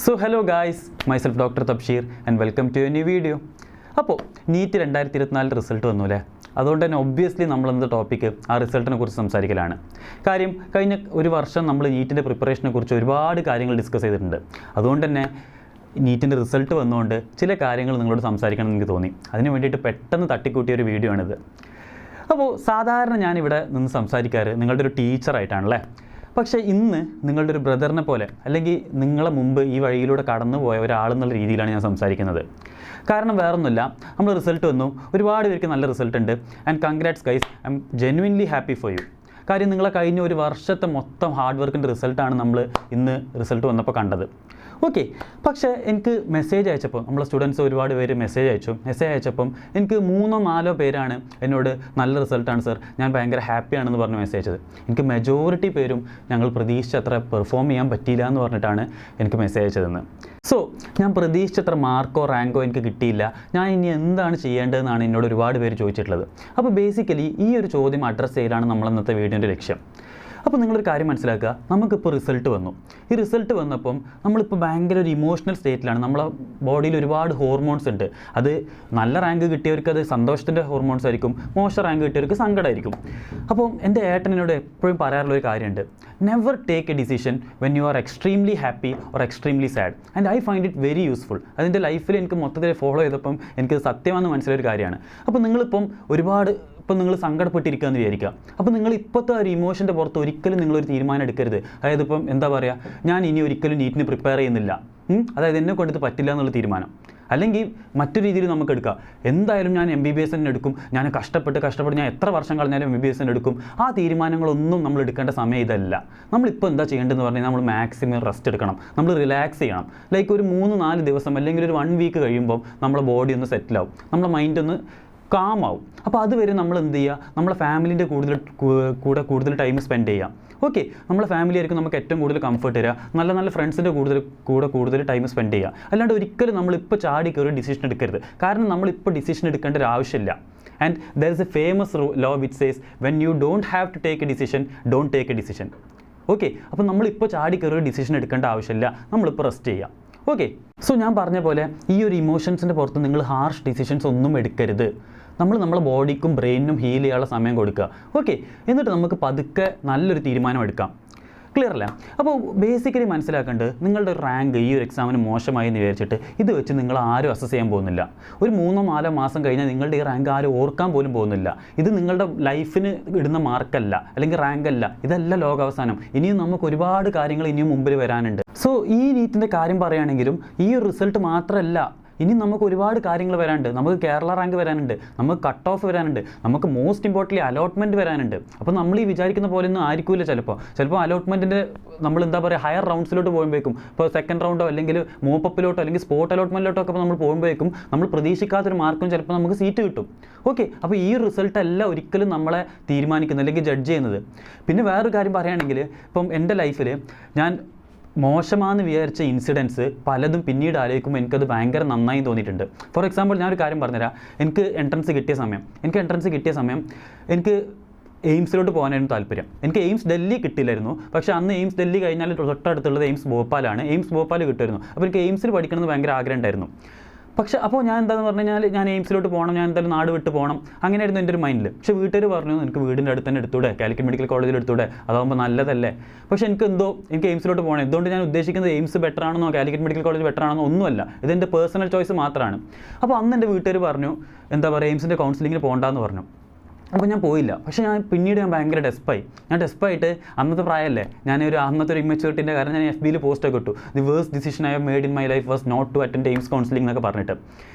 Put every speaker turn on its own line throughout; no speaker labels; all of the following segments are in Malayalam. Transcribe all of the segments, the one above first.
So hello guys, myself Dr. Tabshir and welcome to a new video. അപ്പോൾ നീറ്റ് 2024 റിസൾട്ട് വന്നു അല്ലേ? അതുകൊണ്ട് തന്നെ ഒബ്വിയസ്ലി നമ്മളെന്ത് ടോപ്പിക്ക് ആ റിസൾട്ടിനെ കുറിച്ച് സംസാരിക്കലാണ്. കാര്യം കഴിഞ്ഞ ഒരു വർഷം നമ്മൾ നീറ്റിൻ്റെ പ്രിപ്പറേഷനെ കുറിച്ച് ഒരുപാട് കാര്യങ്ങൾ ഡിസ്കസ് ചെയ്തിട്ടുണ്ട്. അതുകൊണ്ട് തന്നെ നീറ്റിൻ്റെ റിസൾട്ട് വന്നുകൊണ്ട് ചില കാര്യങ്ങൾ നിങ്ങളോട് സംസാരിക്കണം എന്ന് എനിക്ക് തോന്നി. അതിന് വേണ്ടിയിട്ട് പെട്ടെന്ന് തട്ടിക്കൂട്ടിയ ഒരു വീഡിയോ ആണിത്. അപ്പോൾ സാധാരണ ഞാനിവിടെ നിന്ന് സംസാരിക്കാറ് നിങ്ങളുടെ ഒരു ടീച്ചറായിട്ടാണല്ലേ. പക്ഷേ ഇന്ന് നിങ്ങളുടെ ഒരു ബ്രദറിനെ പോലെ അല്ലെങ്കിൽ നിങ്ങളെ മുമ്പ് ഈ വഴിയിലൂടെ കടന്നു പോയ ഒരാളെന്നുള്ള രീതിയിലാണ് ഞാൻ സംസാരിക്കുന്നത്. കാരണം വേറൊന്നുമില്ല, നമ്മൾ റിസൾട്ട് വന്നു, ഒരുപാട് പേർക്ക് നല്ല റിസൾട്ട് ഉണ്ട്. And congrats guys, I M genuinely happy for you. കാര്യം നിങ്ങളെ കഴിഞ്ഞ ഒരു വർഷത്തെ മൊത്തം ഹാർഡ് വർക്കിൻ്റെ റിസൾട്ടാണ് നമ്മൾ ഇന്ന് റിസൾട്ട് വന്നപ്പോൾ കണ്ടത്. ഓക്കെ, പക്ഷേ എനിക്ക് മെസ്സേജ് അയച്ചപ്പോൾ നമ്മളെ സ്റ്റുഡൻസ് ഒരുപാട് പേര് മെസ്സേജ് അയച്ചപ്പം എനിക്ക് 3-4 പേരാണ് എന്നോട് നല്ല റിസൾട്ടാണ് സർ, ഞാൻ ഭയങ്കര ഹാപ്പിയാണെന്ന് പറഞ്ഞ് മെസ്സേജ് അയച്ചത്. എനിക്ക് മെജോറിറ്റി പേരും ഞങ്ങൾ പ്രതീക്ഷിച്ചത്ര പെർഫോം ചെയ്യാൻ പറ്റിയില്ല എന്ന് പറഞ്ഞിട്ടാണ് എനിക്ക് മെസ്സേജ് അയച്ചതെന്ന്. സോ ഞാൻ പ്രതീക്ഷിച്ചത്ര മാർക്കോ റാങ്കോ എനിക്ക് കിട്ടിയില്ല, ഞാൻ ഇനി എന്താണ് ചെയ്യേണ്ടതെന്നാണ് എന്നോട് ഒരുപാട് പേര് ചോദിച്ചിട്ടുള്ളത്. അപ്പോൾ ബേസിക്കലി ഈ ഒരു ചോദ്യം അഡ്രസ്സ് ചെയ്യലാണ് നമ്മൾ ഇന്നത്തെ വീഡിയോൻ്റെ ലക്ഷ്യം. അപ്പോൾ നിങ്ങളൊരു കാര്യം മനസ്സിലാക്കുക, നമുക്കിപ്പോൾ റിസൾട്ട് വന്നു. ഈ റിസൾട്ട് വന്നപ്പം നമ്മളിപ്പോൾ ഭയങ്കര ഒരു ഇമോഷണൽ സ്റ്റേറ്റിലാണ്. നമ്മളെ ബോഡിയിൽ ഒരുപാട് ഹോർമോൺസ് ഉണ്ട്. അത് നല്ല റാങ്ക് കിട്ടിയവർക്ക് അത് സന്തോഷത്തിൻ്റെ ഹോർമോൺസ് ആയിരിക്കും, മോശം റാങ്ക് കിട്ടിയവർക്ക് സങ്കടമായിരിക്കും. അപ്പോൾ എൻ്റെ ഏട്ടനോട് എപ്പോഴും പറയാറുള്ളൊരു കാര്യമുണ്ട്, never take a decision when you are extremely happy or extremely sad. And I find it very useful. അതിൻ്റെ ലൈഫിൽ എനിക്ക് മൊത്തത്തിൽ ഫോളോ ചെയ്തപ്പം എനിക്ക് സത്യമാണെന്ന് മനസ്സിലായൊരു കാര്യമാണ്. അപ്പോൾ നിങ്ങളിപ്പം ഇപ്പം നിങ്ങൾ സങ്കടപ്പെട്ടിരിക്കുക എന്ന് വിചാരിക്കുക. അപ്പോൾ നിങ്ങൾ ഇപ്പോഴത്തെ ഒരു ഇമോഷൻ്റെ പുറത്ത് ഒരിക്കലും നിങ്ങളൊരു തീരുമാനം എടുക്കരുത്. അതായത് ഇപ്പം എന്താ പറയുക, ഞാൻ ഇനി ഒരിക്കലും നീറ്റിന് പ്രിപ്പയർ ചെയ്യുന്നില്ല, അതായത് എന്നെ കൊണ്ടിട്ട് പറ്റില്ല എന്നുള്ള തീരുമാനം. അല്ലെങ്കിൽ മറ്റൊരു രീതിയിൽ നമുക്ക് എടുക്കാം, എന്തായാലും ഞാൻ MBBS തന്നെ എടുക്കും, ഞാൻ കഷ്ടപ്പെട്ട് ഞാൻ എത്ര വർഷം കളഞ്ഞാലും MBBS തന്നെ എടുക്കും. ആ തീരുമാനങ്ങളൊന്നും നമ്മൾ എടുക്കേണ്ട സമയം ഇതല്ല. നമ്മളിപ്പോൾ എന്താ ചെയ്യേണ്ടതെന്ന് പറഞ്ഞാൽ നമ്മൾ മാക്സിമം റെസ്റ്റ് എടുക്കണം, നമ്മൾ റിലാക്സ് ചെയ്യണം. ലൈക്ക് ഒരു 3-4 ദിവസം അല്ലെങ്കിൽ ഒരു 1 വീക്ക് കഴിയുമ്പോൾ നമ്മളെ ബോഡി ഒന്ന് സെറ്റിലാവും, നമ്മളെ മൈൻഡ് ഒന്ന് കാമാവും. അപ്പോൾ അതുവരെ നമ്മൾ എന്ത് ചെയ്യുക, നമ്മളെ ഫാമിലിൻ്റെ കൂടുതൽ ടൈം സ്പെൻഡ് ചെയ്യാം. ഓക്കെ, നമ്മളെ ഫാമിലി ആയിരിക്കും നമുക്ക് ഏറ്റവും കൂടുതൽ കംഫർട്ട് തരിക, നല്ല ഫ്രണ്ട്സിൻ്റെ കൂടുതൽ ടൈം സ്പെൻഡ് ചെയ്യുക. അല്ലാണ്ട് ഒരിക്കലും നമ്മളിപ്പോൾ ചാടി കയറി ഡിസിഷൻ എടുക്കരുത്. കാരണം നമ്മളിപ്പോൾ ഡിസിഷൻ എടുക്കേണ്ട ഒരു ആവശ്യമില്ല. And there is a famous law which says when you don't have to take a decision, don't take a decision. Okay, അപ്പോൾ നമ്മളിപ്പോൾ ചാടി കയറി ഡിസിഷൻ എടുക്കേണ്ട ആവശ്യമില്ല, നമ്മളിപ്പോൾ റെസ്റ്റ് ചെയ്യാം. ഓക്കെ, സോ ഞാൻ പറഞ്ഞ പോലെ ഈ ഒരു ഇമോഷൻസിൻ്റെ പുറത്ത് നിങ്ങൾ ഹാർഷ് ഡിസിഷൻസ് ഒന്നും എടുക്കരുത്. നമ്മളെ ബോഡിക്കും ബ്രെയിനും ഹീൽ ചെയ്യാനുള്ള സമയം കൊടുക്കുക. ഓക്കെ, എന്നിട്ട് നമുക്ക് പതുക്കെ നല്ലൊരു തീരുമാനം എടുക്കാം. ക്ലിയർ അല്ലേ? അപ്പോൾ ബേസിക്കലി മനസ്സിലാക്കേണ്ടത്, നിങ്ങളുടെ റാങ്ക് ഈ ഒരു എക്സാമിന് മോശമായി എന്ന് വിചാരിച്ചിട്ട് ഇത് വെച്ച് നിങ്ങൾ ആരും അസസ് ചെയ്യാൻ പോകുന്നില്ല. ഒരു 3-4 മാസം കഴിഞ്ഞാൽ നിങ്ങളുടെ ഈ റാങ്ക് ആരും ഓർക്കാൻ പോലും പോകുന്നില്ല. ഇത് നിങ്ങളുടെ ലൈഫിന് ഇടുന്ന മാർക്കല്ല, അല്ലെങ്കിൽ റാങ്ക് അല്ല, ഇതല്ല ലോകാവസാനം. ഇനിയും നമുക്ക് ഒരുപാട് കാര്യങ്ങൾ ഇനിയും മുമ്പിൽ വരാനുണ്ട്. സോ ഈ നീറ്റിൻ്റെ കാര്യം പറയുകയാണെങ്കിലും ഈ ഒരു റിസൾട്ട് മാത്രമല്ല, ഇനി നമുക്ക് ഒരുപാട് കാര്യങ്ങൾ വരാനുണ്ട്. നമുക്ക് കേരള റാങ്ക് വരാനുണ്ട്, നമുക്ക് കട്ട് ഓഫ് വരാനുണ്ട്, നമുക്ക് മോസ്റ്റ് ഇമ്പോർട്ടൻ്റ്ലി അലോട്ട്മെൻറ്റ് വരാനുണ്ട്. അപ്പോൾ നമ്മൾ ഈ വിചാരിക്കുന്ന പോലെ ഒന്നും ആയിരിക്കില്ല. ചിലപ്പോൾ അലോട്ട്മെൻറ്റിൻ്റെ നമ്മൾ എന്താ പറയുക, ഹയർ റൗണ്ട്സിലോട്ട് പോകുമ്പോഴേക്കും, ഇപ്പോൾ സെക്കൻഡ് റൗണ്ടോ അല്ലെങ്കിൽ മോപ്പപ്പിലോട്ടോ അല്ലെങ്കിൽ സ്പോട്ട് അലോട്ട്മെൻറ്റിലോട്ടോ ഒക്കെ നമ്മൾ പോകുമ്പോഴേക്കും നമ്മൾ പ്രതീക്ഷിക്കാത്തൊരു മാർക്കും ചിലപ്പോൾ നമുക്ക് സീറ്റ് കിട്ടും. ഓക്കെ, അപ്പോൾ ഈ റിസൾട്ട് അല്ല ഒരിക്കലും നമ്മളെ തീരുമാനിക്കുന്നത് അല്ലെങ്കിൽ ജഡ്ജ് ചെയ്യുന്നത്. പിന്നെ വേറൊരു കാര്യം പറയുകയാണെങ്കിൽ, ഇപ്പം എൻ്റെ ലൈഫിൽ ഞാൻ മോശമാണെന്ന് വിചാരിച്ച ഇൻസിഡൻസ് പലതും പിന്നീട് ആലോചിക്കുമ്പോൾ എനിക്കത് ഭയങ്കര നന്നായി തോന്നിയിട്ടുണ്ട്. ഫോർ എക്സാമ്പിൾ ഞാനൊരു കാര്യം പറഞ്ഞുതരാം. എനിക്ക് എൻട്രൻസ് കിട്ടിയ സമയം എനിക്ക് എയിംസിലോട്ട് പോകാനായിരുന്നു താല്പര്യം. എനിക്ക് എയിംസ് ഡൽഹി കിട്ടില്ലായിരുന്നു. പക്ഷേ അന്ന് എയിംസ് ഡൽഹി കഴിഞ്ഞാൽ തൊട്ടടുത്തുള്ളത് എയിംസ് ഭോപ്പാലാണ്. എയിംസ് ഭോപ്പാൽ കിട്ടുമായിരുന്നു. അപ്പോൾ എനിക്ക് എയിംസിൽ പഠിക്കണമെന്ന് ഭയങ്കര ആഗ്രഹം ഉണ്ടായിരുന്നു. പക്ഷേ അപ്പോൾ ഞാൻ എന്താണെന്ന് പറഞ്ഞു കഴിഞ്ഞാൽ, ഞാൻ എയിംസിലോട്ട് പോകണം, ഞാൻ എന്തായാലും നാട് വിട്ട് പോകണം, അങ്ങനെയായിരുന്നു എൻ്റെ ഒരു മൈൻഡിൽ. പക്ഷേ വീട്ടുകാർ പറഞ്ഞു, എനിക്ക് വീടിൻ്റെ അടുത്ത് തന്നെ എടുത്തൂടെ, കാലിക്കറ്റ് മെഡിക്കൽ കോളേജിൽ എടുത്തൂടെ, അതാകുമ്പോൾ നല്ലതല്ലേ. പക്ഷേ എനിക്ക് എയിംസിലോട്ട് പോകണം. എന്തുകൊണ്ട് ഞാൻ ഉദ്ദേശിക്കുന്നത് എയിംസ് ബെറ്റർ ആണെന്നോ കാലിക്കറ്റ് മെഡിക്കൽ കോളേജ് ബെറ്റർ ആണെന്നോ ഒന്നുമല്ല, ഇതെൻ്റെ പേഴ്സണൽ ചോയ്സ് മാത്രമാണ്. അപ്പോൾ അന്ന് എൻ്റെ വീട്ടുകാർ പറഞ്ഞു, എന്താ പറയുക, എയിംസിൻ്റെ കൗൺസിലിങ്ങിന് പോകണ്ടെന്ന് പറഞ്ഞു. അപ്പോൾ ഞാൻ പോയില്ല. പക്ഷേ പിന്നീട് ഭയങ്കര ഡെസ്പായിട്ട് അന്നത്തെ പ്രായമല്ലേ, അന്നത്തെ ഒരു ഇമ്മച്യൂരിറ്റിൻ്റെ കാരണം ഞാൻ FBയിൽ പോസ്റ്റൊക്കെ ഇട്ടു, the worst decision I have made in my life was not to attend AIIMS counselling എന്നൊക്കെ പറഞ്ഞിട്ട്.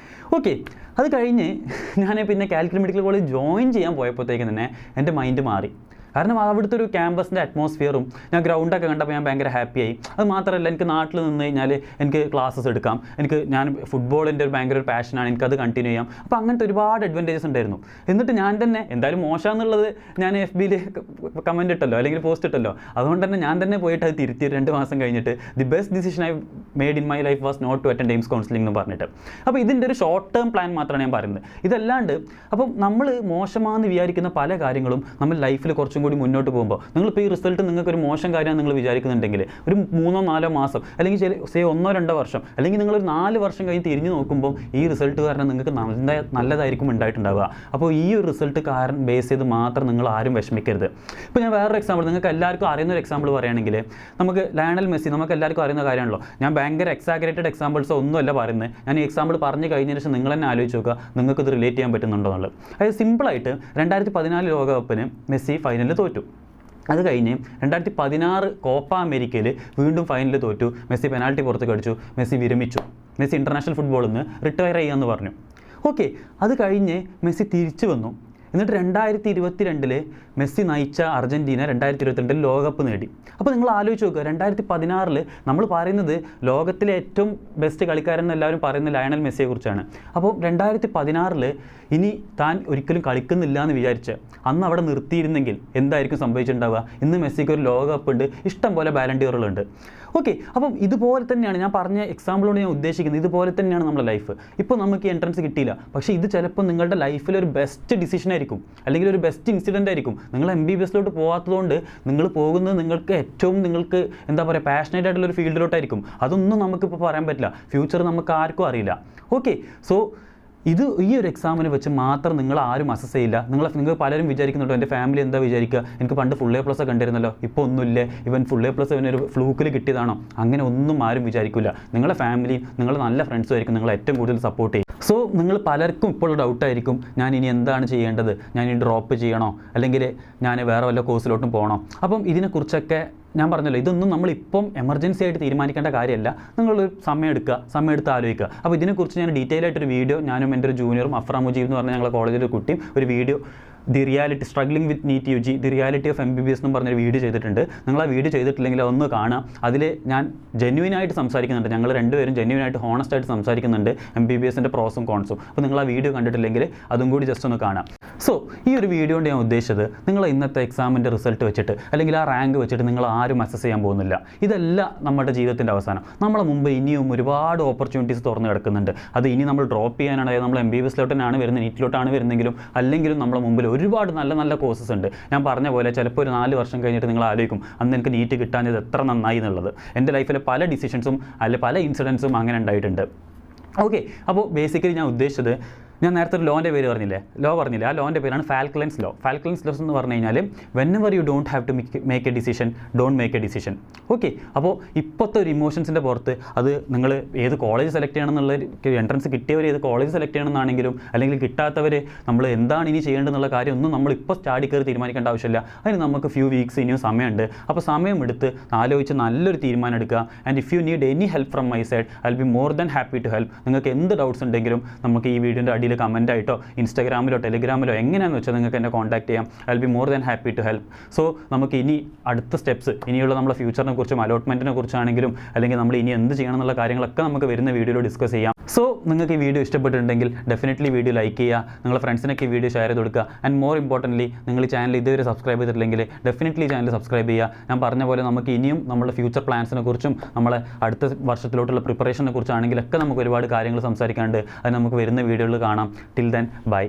ഓക്കെ, അത് കഴിഞ്ഞ് ഞാൻ പിന്നെ കാലിക്കറ്റ് മെഡിക്കൽ കോളേജ് ജോയിൻ ചെയ്യാൻ പോയപ്പോഴത്തേക്കും തന്നെ എൻ്റെ മൈൻഡ് മാറി. കാരണം അവിടുത്തെ ഒരു ക്യാമ്പസിൻ്റെ അറ്റ്മോസ്ഫിയറും ഞാൻ ഗ്രൗണ്ടൊക്കെ കണ്ടപ്പോൾ ഞാൻ ഭയങ്കര ഹാപ്പിയായി. അത് മാത്രമല്ല, എനിക്ക് നാട്ടിൽ നിന്ന് കഴിഞ്ഞാൽ എനിക്ക് ക്ലാസ്സസ് എടുക്കാം, ഞാൻ ഫുട്ബോളിൻ്റെ ഭയങ്കര ഒരു പാഷനാണ്, എനിക്കത് കണ്ടിന്യൂ ചെയ്യാം. അപ്പോൾ അങ്ങനത്തെ ഒരുപാട് അഡ്വാൻറ്റേജസ് ഉണ്ടായിരുന്നു. എന്നിട്ട് ഞാൻ തന്നെ എന്തായാലും മോശമെന്നുള്ളത് ഞാൻ FBയിൽ കമൻറ്റ് ഇട്ടല്ലോ അല്ലെങ്കിൽ പോസ്റ്റ് ഇട്ടല്ലോ, അതുകൊണ്ട് തന്നെ ഞാൻ തന്നെ പോയിട്ട് അത് തിരുത്തി 2 മാസം കഴിഞ്ഞിട്ട് the best decision I made in my life was not to attend AIIMS counselling എന്ന് പറഞ്ഞിട്ട്. അപ്പോൾ ഇതിൻ്റെ ഒരു ഷോർട്ട് ടേം പ്ലാൻ മാത്രമാണ് ഞാൻ പറയുന്നത്. ഇതല്ലാണ്ട് അപ്പം നമ്മൾ മോശമാണെന്ന് വിചാരിക്കുന്ന പല കാര്യങ്ങളും നമ്മൾ ലൈഫിൽ കുറച്ചും കൂടി മുന്നോട്ട് പോകുമ്പോൾ, നിങ്ങളിപ്പോൾ ഈ റിസൾട്ട് നിങ്ങൾക്കൊരു മോശം കാര്യമാണ് നിങ്ങൾ വിചാരിക്കുന്നുണ്ടെങ്കിൽ ഒരു 3-4 മാസം അല്ലെങ്കിൽ സേ 1-2 വർഷം അല്ലെങ്കിൽ നിങ്ങളൊരു 4 വർഷം കഴിഞ്ഞ് തിരിഞ്ഞു നോക്കുമ്പോൾ ഈ റിസൾട്ട് കാരണം നിങ്ങൾക്ക് നല്ലതായിരിക്കും ഉണ്ടായിട്ടുണ്ടാവുക. അപ്പോൾ ഈ ഒരു റിസൾട്ട് കാരണം ബേസ് ചെയ്ത് മാത്രം നിങ്ങൾ ആരും വിഷമിക്കരുത്. ഇപ്പോൾ ഞാൻ വേറൊരു എക്സാമ്പിൾ, നിങ്ങൾക്ക് എല്ലാവർക്കും അറിയുന്ന ഒരു എക്സാമ്പിൾ പറയുകയാണെങ്കിൽ നമുക്ക് ലയണൽ മെസ്സി നമുക്ക് എല്ലാവർക്കും അറിയുന്ന കാര്യമാണല്ലോ. ഞാൻ ഭയങ്കര എക്സാഗ്രേറ്റഡ് എക്സാമ്പിൾസോ ഒന്നുമല്ല പറയുന്നത്. ഞാൻ ഈ എക്സാമ്പിൾ പറഞ്ഞു കഴിഞ്ഞതിന് ശേഷം നിങ്ങൾ തന്നെ ആലോചിച്ച് നോക്കുക നിങ്ങൾക്ക് ഇത് റിലേറ്റ് ചെയ്യാൻ പറ്റുന്നുണ്ടോ എന്നുള്ളത്. അതായത് സിമ്പിളായിട്ട് 2014 ലോകകപ്പിന് മെസ്സി ഫൈനലിൽ തോറ്റു. അത് കഴിഞ്ഞ് 2016 കോപ്പ അമേരിക്കയിൽ വീണ്ടും ഫൈനലിൽ തോറ്റു. മെസ്സി പെനാൽറ്റി പുറത്ത് കടിച്ചു. മെസ്സി വിരമിച്ചു. മെസ്സി ഇൻ്റർനാഷണൽ ഫുട്ബോളിൽ നിന്ന് റിട്ടയർ ചെയ്യാമെന്ന് പറഞ്ഞു. ഓക്കെ, അത് കഴിഞ്ഞ് മെസ്സി തിരിച്ചു വന്നു. എന്നിട്ട് 2022 മെസ്സി നയിച്ച അർജൻറ്റീന 2022 ലോകകപ്പ് നേടി. അപ്പോൾ നിങ്ങൾ ആലോചിച്ച് നോക്കുക, 2016 നമ്മൾ പറയുന്നത് ലോകത്തിലെ ഏറ്റവും ബെസ്റ്റ് കളിക്കാരൻ എല്ലാവരും പറയുന്ന ലയണൽ മെസ്സിയെ കുറിച്ചാണ്. അപ്പോൾ 2016 ഇനി താൻ ഒരിക്കലും കളിക്കുന്നില്ല എന്ന് വിചാരിച്ച് അന്ന് അവിടെ നിർത്തിയിരുന്നെങ്കിൽ എന്തായിരിക്കും സംഭവിച്ചിട്ടുണ്ടാവുക? ഇന്ന് മെസ്സിക്ക് ഒരു ലോകകപ്പ് ഉണ്ട്, ഇഷ്ടം പോലെ ബാലൻ ഡിയോറുകളുണ്ട്. ഓക്കെ, അപ്പം ഇതുപോലെ തന്നെയാണ് ഞാൻ പറഞ്ഞ എക്സാമ്പിളോട് ഞാൻ ഉദ്ദേശിക്കുന്നത്. ഇതുപോലെ തന്നെയാണ് നമ്മുടെ ലൈഫ്. ഇപ്പോൾ നമുക്ക് എൻട്രൻസ് കിട്ടിയില്ല, പക്ഷേ ഇത് ചിലപ്പോൾ നിങ്ങളുടെ ലൈഫിൽ ഒരു ബെസ്റ്റ് ഡിസിഷൻ ആയിരിക്കും, അല്ലെങ്കിൽ ഒരു ബെസ്റ്റ് ഇൻസിഡൻ്റ് ആയിരിക്കും. നിങ്ങൾ MBBSലോട്ട് പോകാത്തതുകൊണ്ട് നിങ്ങൾ പോകുന്നത് നിങ്ങൾക്ക് ഏറ്റവും നിങ്ങൾക്ക് എന്താ പറയുക പാഷനേറ്റ് ആയിട്ടുള്ളൊരു ഫീൽഡിലോട്ടായിരിക്കും. അതൊന്നും നമുക്കിപ്പോൾ പറയാൻ പറ്റില്ല. ഫ്യൂച്ചർ നമുക്ക് ആർക്കും അറിയില്ല. ഓക്കെ, സോ ഈ ഒരു എക്സാമിന് വെച്ച് മാത്രം നിങ്ങൾ ആരും അസസ് ചെയ്യില്ല. നിങ്ങൾ പലരും വിചാരിക്കുന്നുണ്ടോ എൻ്റെ ഫാമിലി എന്താ വിചാരിക്കുക, എനിക്ക് പണ്ട് ഫുൾ A+ കണ്ടിരുന്നല്ലോ, ഇപ്പോൾ ഒന്നുമില്ലേ, ഇവൻ ഫുൾ A+ ഇവനൊരു ഫ്ലൂക്കിൽ കിട്ടിയതാണോ? അങ്ങനെ ഒന്നും ആരും വിചാരിക്കില്ല. നിങ്ങളുടെ ഫാമിലിയും നിങ്ങളുടെ നല്ല ഫ്രണ്ട്സും ആയിരിക്കും നിങ്ങൾ ഏറ്റവും കൂടുതൽ സപ്പോർട്ട് ചെയ്യും. സോ നിങ്ങൾ പലർക്കും ഇപ്പോൾ ഡൗട്ടായിരിക്കും, ഞാൻ ഇനി എന്താണ് ചെയ്യേണ്ടത്, ഞാൻ ഇനി ഡ്രോപ്പ് ചെയ്യണോ അല്ലെങ്കിൽ ഞാൻ വേറെ വല്ല കോഴ്സിലോട്ടും പോകണോ? അപ്പം ഇതിനെക്കുറിച്ചൊക്കെ ഞാൻ പറഞ്ഞല്ലോ, ഇതൊന്നും നമ്മളിപ്പം എമർജൻസി ആയിട്ട് തീരുമാനിക്കേണ്ട കാര്യമല്ല. നിങ്ങളൊരു സമയം എടുത്ത് ആലോചിക്കുക. അപ്പോൾ ഇതിനെക്കുറിച്ച് ഞാൻ ഡീറ്റെയിൽ ആയിട്ടൊരു വീഡിയോ ഞാനും എൻ്റെ ഒരു ജൂനിയറും അഫ്ര മുജീബ് എന്ന് പറഞ്ഞ ഞങ്ങളുടെ കോളേജിലെ കുട്ടിയും ഒരു video struggling with NEET UG the reality of MBBS എന്നും പറഞ്ഞൊരു വീഡിയോ ചെയ്തിട്ടുണ്ട്. നിങ്ങൾ ആ വീഡിയോ ചെയ്തിട്ടില്ലെങ്കിൽ ഒന്ന് കാണാം. അതിൽ ഞാൻ ജെന്യുവനായിട്ട് സംസാരിക്കുന്നുണ്ട്. ഞങ്ങൾ രണ്ടുപേരും ജെന്യുവനായിട്ട് ഹോണസ്റ്റായിട്ട് സംസാരിക്കുന്നുണ്ട് MBBSൻ്റെ പ്രോസും കോൺസും. അപ്പോൾ നിങ്ങൾ ആ വീഡിയോ കണ്ടിട്ടില്ലെങ്കിൽ അതും കൂടി ജസ്റ്റ് ഒന്ന് കാണാം. സോ ഈ ഒരു വീഡിയോ കൊണ്ട് ഞാൻ ഉദ്ദേശിച്ചത്, നിങ്ങൾ ഇന്നത്തെ എക്സാമിൻ്റെ റിസൾട്ട് വെച്ചിട്ട് അല്ലെങ്കിൽ ആ റാങ്ക് വെച്ചിട്ട് നിങ്ങൾ ആരും അസസ് ചെയ്യാൻ പോകുന്നില്ല. ഇതല്ല നമ്മുടെ ജീവിതത്തിൻ്റെ അവസാനം. നമ്മളെ മുമ്പ് ഇനിയും ഒരുപാട് ഓപ്പർച്യൂണിറ്റീസ് തുറന്ന് കിടക്കുന്നുണ്ട്. അത് ഇനി നമ്മൾ ഡ്രോപ്പ് ചെയ്യാനാണ്, അതായത് നമ്മൾ MBBSലോട്ടാണ് വരുന്നത്, നീറ്റിലോട്ടാണ് വരുന്നെങ്കിലും അല്ലെങ്കിലും നമ്മളെ മുമ്പിൽ ഒരുപാട് നല്ല നല്ല കോഴ്സസ് ഉണ്ട്. ഞാൻ പറഞ്ഞ പോലെ ചിലപ്പോൾ ഒരു 4 വർഷം കഴിഞ്ഞിട്ട് നിങ്ങൾ ആലോചിക്കും അന്ന് എനിക്ക് നീറ്റ് കിട്ടാഞ്ഞത് എത്ര നന്നായി എന്നുള്ളത്. എൻ്റെ ലൈഫിലെ പല ഡിസിഷൻസും പല ഇൻസിഡൻസും അങ്ങനെ ഉണ്ടായിട്ടുണ്ട്. ഓക്കെ, അപ്പോൾ ബേസിക്കലി ഞാൻ ഉദ്ദേശിച്ചത്, ഞാൻ നേരത്തെ ഒരു ലോൻ്റെ പേര് പറഞ്ഞില്ലേ, ആ ലോൻ്റെ പേരാണ് ഫാൽക്ലൻസ് ലോ. ഫാൽക്ലൻസ് ലോസ് എന്ന് പറഞ്ഞു കഴിഞ്ഞാൽ whenever you don't have to make a decision, don't make a decision. Okay, അപ്പോൾ ഇപ്പോഴത്തെ ഒരു ഇമോഷൻസിൻ്റെ പുറത്ത് അത് നിങ്ങൾ ഏത് കോളേജ് സെലക്ട് ചെയ്യണമെന്നുള്ള, എൻട്രൻസ് കിട്ടിയവർ ഏത് കോളേജ് സെലക്ട് ചെയ്യണമെന്നാണെങ്കിലും അല്ലെങ്കിൽ കിട്ടാത്തവർ നമ്മൾ എന്താണ് ഇനി ചെയ്യേണ്ടതെന്നുള്ള കാര്യം ഒന്നും നമ്മളിപ്പോൾ ചാടി കയറി തീരുമാനിക്കേണ്ട ആവശ്യമില്ല. അതിന് നമുക്ക് ഫ്യൂ വീക്സ് ഇനിയും സമയമുണ്ട്. അപ്പോൾ സമയമെടുത്ത് ആലോചിച്ച് നല്ലൊരു തീരുമാനം എടുക്കുക. And if you need any help from my side I will be more than happy to help. നിങ്ങൾക്ക് എന്ത് ഡൗട്ട്സ് ഉണ്ടെങ്കിലും നമുക്ക് ഈ വീഡിയോൻ്റെ അടിയിൽ കമൻ്റ് ആയിട്ടോ ഇൻസ്റ്റാഗ്രാമിലോ ടെലിഗ്രാമിലോ എങ്ങനെയാണെന്ന് വെച്ചാൽ നിങ്ങൾക്ക് എന്നെ കോൺടാക്ട് ചെയ്യാം. I will be more than happy to help. So നമുക്ക് ഇനി അടുത്ത സ്റ്റെപ്സ്, ഇനിയുള്ള നമ്മുടെ ഫ്യൂച്ചറിനെ കുറിച്ചും അലോട്ട്മെൻറ്റിനെ കുറിച്ചാണെങ്കിലും അല്ലെങ്കിൽ നമ്മൾ ഇനി എന്ത് ചെയ്യണം എന്നുള്ള കാര്യങ്ങളൊക്കെ നമുക്ക് വരുന്ന വീഡിയോയിൽ ഡിസ്കസ് ചെയ്യാം. സോ നിങ്ങൾക്ക് ഈ വീഡിയോ ഇഷ്ടപ്പെട്ടിട്ടുണ്ടെങ്കിൽ ഡെഫിനറ്റ്ലി വീഡിയോ ലൈക്ക് ചെയ്യുക, നിങ്ങളുടെ ഫ്രണ്ട്സിനൊക്കെ ഈ വീഡിയോ ഷെയർ ചെയ്ത് കൊടുക്കുക. ആൻഡ് മോർ ഇമ്പോർട്ടൻ്റ്ലി നിങ്ങൾ ഈ ചാനൽ ഇതുവരെ സബ്സ്ക്രൈബ് ചെയ്തിട്ടില്ലെങ്കിൽ ഡെഫിനറ്റ്ലി ചാനൽ സബ്സ്ക്രൈബ് ചെയ്യുക. ഞാൻ പറഞ്ഞ പോലെ നമുക്ക് ഇനിയും നമ്മുടെ ഫ്യൂച്ചർ പ്ലാൻസിനെ കുറിച്ചും നമ്മളെ അടുത്ത വർഷത്തിലോട്ടുള്ള പ്രിപ്പറേഷനെ കുറിച്ചാണെങ്കിലൊക്കെ നമുക്ക് ഒരുപാട് കാര്യങ്ങൾ സംസാരിക്കാനുണ്ട്. അത് നമുക്ക് വരുന്ന വീഡിയോയിൽ കാണാം. Till then bye.